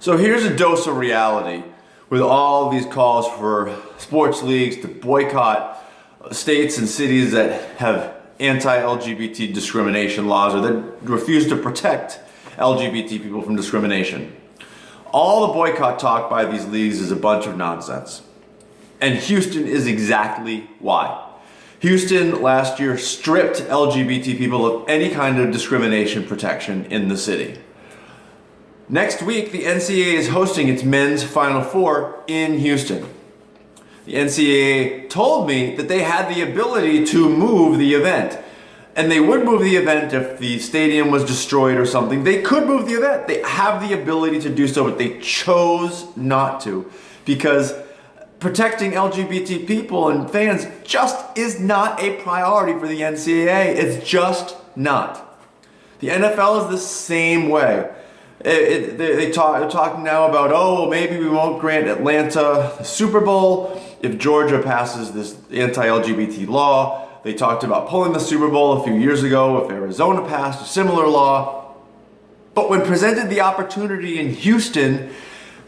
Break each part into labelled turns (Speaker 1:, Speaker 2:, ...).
Speaker 1: So here's a dose of reality with all these calls for sports leagues to boycott states and cities that have anti-LGBT discrimination laws or that refuse to protect LGBT people from discrimination. All the boycott talk by these leagues is a bunch of nonsense. And Houston is exactly why. Houston last year stripped LGBT people of any kind of discrimination protection in the city. Next week, the NCAA is hosting its men's Final Four in Houston. The NCAA told me that they had the ability to move the event. And they would move the event if the stadium was destroyed or something. They could move the event. They have the ability to do so, but they chose not to because protecting LGBT people and fans just is not a priority for the NCAA. It's just not. The NFL is the same way. They're talking now about, oh, maybe we won't grant Atlanta the Super Bowl if Georgia passes this anti-LGBT law. They talked about pulling the Super Bowl a few years ago if Arizona passed a similar law. But when presented the opportunity in Houston,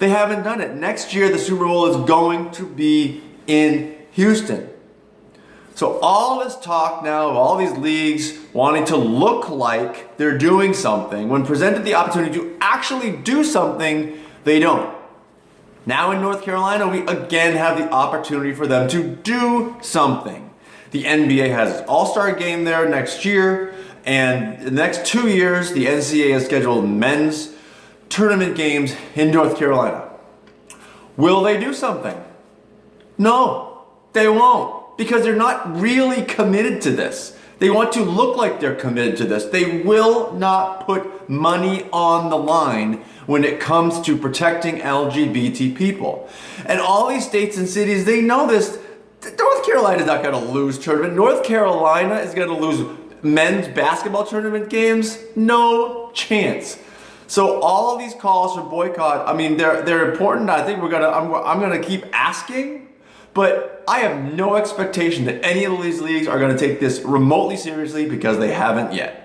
Speaker 1: they haven't done it. Next year, the Super Bowl is going to be in Houston. So all this talk now of all these leagues wanting to look like they're doing something, when presented the opportunity to actually do something, they don't. Now in North Carolina, we again have the opportunity for them to do something. The NBA has its All-Star game there next year, and in the next 2 years, the NCAA has scheduled men's tournament games in North Carolina. Will they do something? No, they won't. Because they're not really committed to this. They want to look like they're committed to this. They will not put money on the line when it comes to protecting LGBT people. And all these states and cities, they know this. North Carolina's not going to lose tournament. North Carolina is going to lose men's basketball tournament games? No chance. So all of these calls for boycott, I mean, they're important. I think I'm gonna keep asking. But I have no expectation that any of these leagues are going to take this remotely seriously because they haven't yet.